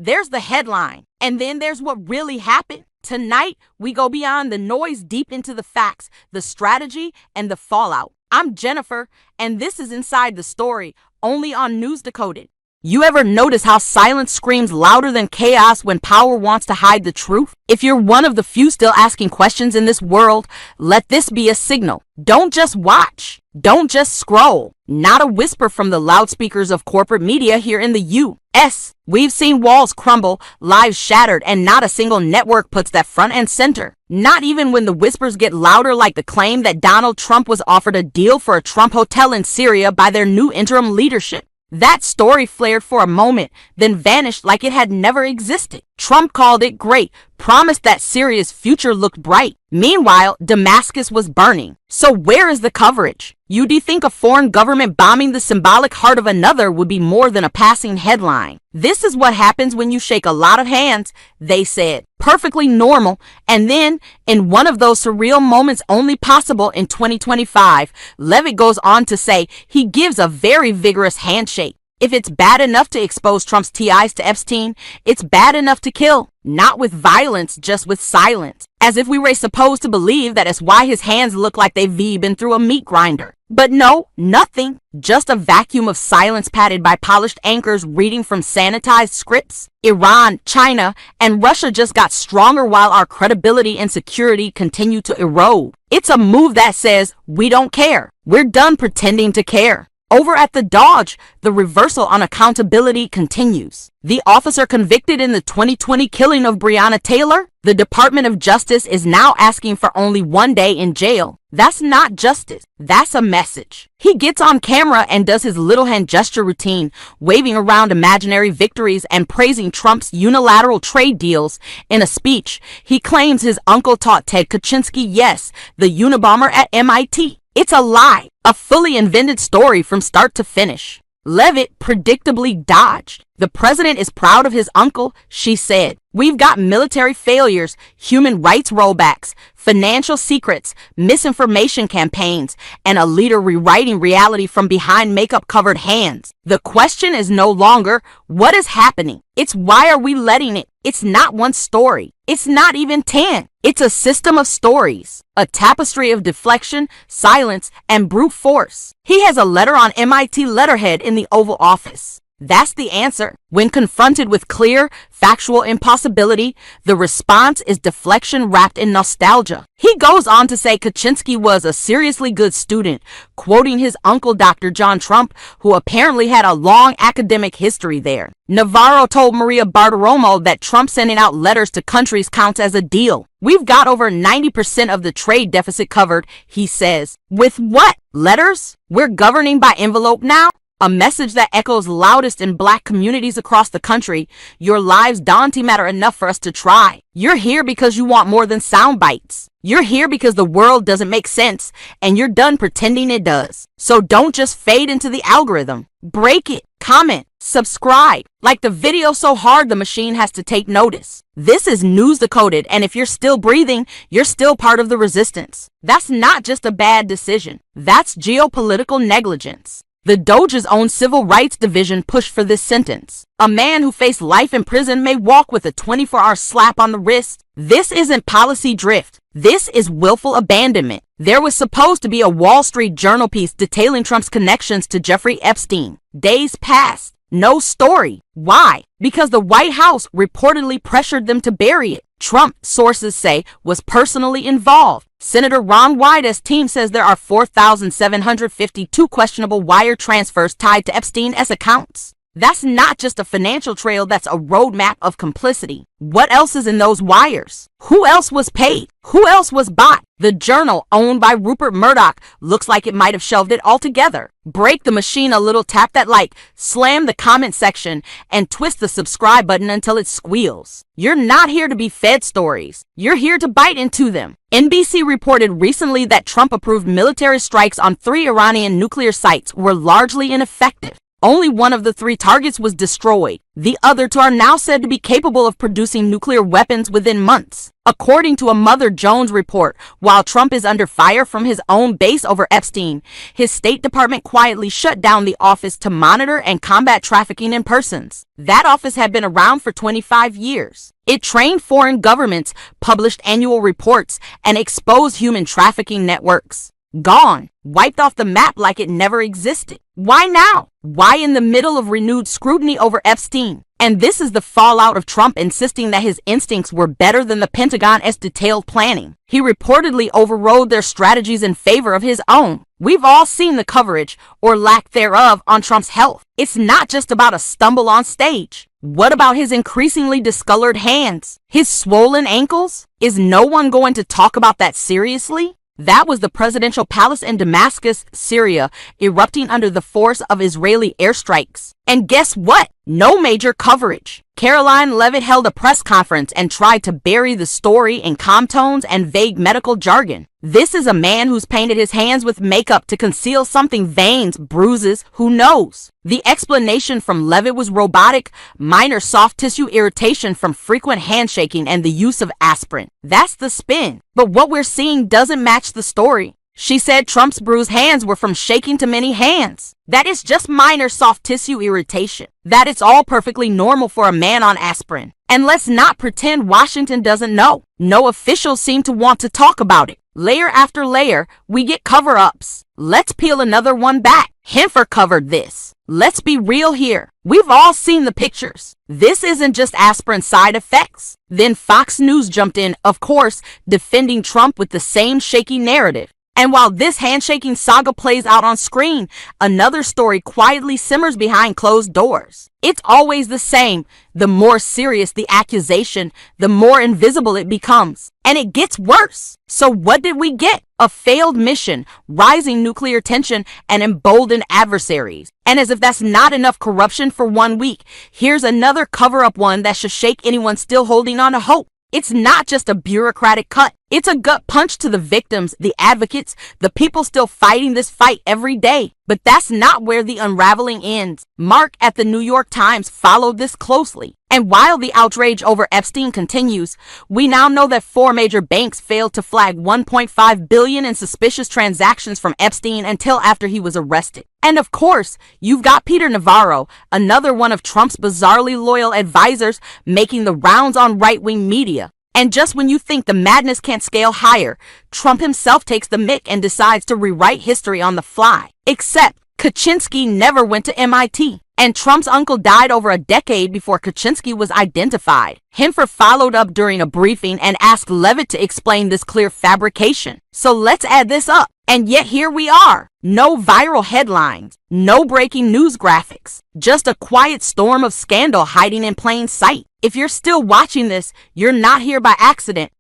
There's the headline, and then there's what really happened. Tonight, we go beyond the noise deep into the facts, the strategy, and the fallout. I'm Jennifer, and this is Inside the Story, only on NewsDecoded. You ever notice how silence screams louder than chaos when power wants to hide the truth? If you're one of the few still asking questions in this world, let this be a signal. Don't just watch. Don't just scroll. Not a whisper from the loudspeakers of corporate media here in the U.S. We've seen walls crumble, lives shattered, and not a single network puts that front and center. Not even when the whispers get louder, like the claim that Donald Trump was offered a deal for a Trump hotel in Syria by their new interim leadership. That story flared for a moment, then vanished like it had never existed. Trump called it great, promised that Syria's future looked bright. Meanwhile, Damascus was burning. So where is the coverage? You'd think a foreign government bombing the symbolic heart of another would be more than a passing headline. This is what happens when you shake a lot of hands, they said. Perfectly normal. And then, in one of those surreal moments only possible in 2025, Levitt goes on to say he gives a very vigorous handshake. If it's bad enough to expose Trump's ties to Epstein, it's bad enough to kill. Not with violence, just with silence. As if we were supposed to believe that it's why his hands look like they've been through a meat grinder. But no, nothing. Just a vacuum of silence padded by polished anchors reading from sanitized scripts. Iran, China, and Russia just got stronger while our credibility and security continue to erode. It's a move that says, we don't care. We're done pretending to care. Over at the Dodge, the reversal on accountability continues. The officer convicted in the 2020 killing of Breonna Taylor, the Department of Justice is now asking for only 1 day in jail. That's not justice. That's a message. He gets on camera and does his little hand gesture routine, waving around imaginary victories and praising Trump's unilateral trade deals. In a speech, he claims his uncle taught Ted Kaczynski, yes, the Unabomber at MIT. It's a lie, a fully invented story from start to finish. Levitt predictably dodged. The president is proud of his uncle, she said. We've got military failures, human rights rollbacks, financial secrets, misinformation campaigns, and a leader rewriting reality from behind makeup-covered hands. The question is no longer, what is happening? It's why are we letting it? It's not one story. It's not even 10. It's a system of stories, a tapestry of deflection, silence, and brute force. He has a letter on MIT letterhead in the Oval Office. That's the answer. When confronted with clear, factual impossibility, the response is deflection wrapped in nostalgia. He goes on to say Kaczynski was a seriously good student, quoting his uncle Dr. John Trump, who apparently had a long academic history there. Navarro told Maria Bartiromo that Trump sending out letters to countries counts as a deal. We've got over 90% of the trade deficit covered, he says. With what? Letters? We're governing by envelope now? A message that echoes loudest in Black communities across the country. Your lives don't matter enough for us to try. You're here because you want more than sound bites. You're here because the world doesn't make sense, and you're done pretending it does. So don't just fade into the algorithm. Break it. Comment. Subscribe. Like the video so hard the machine has to take notice. This is NewsDecoded, and if you're still breathing, you're still part of the resistance. That's not just a bad decision. That's geopolitical negligence. The Doge's own civil rights division pushed for this sentence. A man who faced life in prison may walk with a 24-hour slap on the wrist. This isn't policy drift. This is willful abandonment. There was supposed to be a Wall Street Journal piece detailing Trump's connections to Jeffrey Epstein. Days passed. No story. Why? Because the White House reportedly pressured them to bury it. Trump, sources say, was personally involved. Senator Ron Wyden's team says there are 4,752 questionable wire transfers tied to Epstein's accounts. That's not just a financial trail, that's a roadmap of complicity. What else is in those wires? Who else was paid? Who else was bought? The Journal, owned by Rupert Murdoch, looks like it might have shelved it altogether. Break the machine a little, tap that like, slam the comment section, and twist the subscribe button until it squeals. You're not here to be fed stories. You're here to bite into them. NBC reported recently that Trump-approved military strikes on 3 Iranian nuclear sites were largely ineffective. Only one of the 3 targets was destroyed. The other 2 are now said to be capable of producing nuclear weapons within months. According to a Mother Jones report, while Trump is under fire from his own base over Epstein, his State Department quietly shut down the office to monitor and combat trafficking in persons. That office had been around for 25 years. It trained foreign governments, published annual reports, and exposed human trafficking networks. Gone, wiped off the map like it never existed. Why now? Why in the middle of renewed scrutiny over Epstein? And this is the fallout of Trump insisting that his instincts were better than the Pentagon's detailed planning. He reportedly overrode their strategies in favor of his own. We've all seen the coverage, or lack thereof, on Trump's health. It's not just about a stumble on stage. What about his increasingly discolored hands? His swollen ankles? Is no one going to talk about that seriously? That was the presidential palace in Damascus, Syria, erupting under the force of Israeli airstrikes. And guess what? No major coverage. Caroline Leavitt held a press conference and tried to bury the story in calm tones and vague medical jargon. This is a man who's painted his hands with makeup to conceal something, veins, bruises, who knows? The explanation from Leavitt was robotic, minor soft tissue irritation from frequent handshaking and the use of aspirin. That's the spin. But what we're seeing doesn't match the story. She said Trump's bruised hands were from shaking too many hands. That is just minor soft tissue irritation. That it's all perfectly normal for a man on aspirin. And let's not pretend Washington doesn't know. No officials seem to want to talk about it. Layer after layer, we get cover-ups. Let's peel another one back. Henfer covered this. Let's be real here. We've all seen the pictures. This isn't just aspirin side effects. Then Fox News jumped in, of course, defending Trump with the same shaky narrative. And while this handshaking saga plays out on screen, another story quietly simmers behind closed doors. It's always the same. The more serious the accusation, the more invisible it becomes. And it gets worse. So what did we get? A failed mission, rising nuclear tension, and emboldened adversaries. And as if that's not enough corruption for 1 week, here's another cover-up one that should shake anyone still holding on to hope. It's not just a bureaucratic cut. It's a gut punch to the victims, the advocates, the people still fighting this fight every day. But that's not where the unraveling ends. Mark at the New York Times followed this closely. And while the outrage over Epstein continues, we now know that 4 major banks failed to flag $1.5 billion in suspicious transactions from Epstein until after he was arrested. And of course, you've got Peter Navarro, another one of Trump's bizarrely loyal advisors, making the rounds on right-wing media. And just when you think the madness can't scale higher, Trump himself takes the mick and decides to rewrite history on the fly. Except Kaczynski never went to MIT. And Trump's uncle died over a decade before Kaczynski was identified. Henfer followed up during a briefing and asked Leavitt to explain this clear fabrication. So let's add this up. And yet here we are. No viral headlines, no breaking news graphics, just a quiet storm of scandal hiding in plain sight. If you're still watching this, you're not here by accident.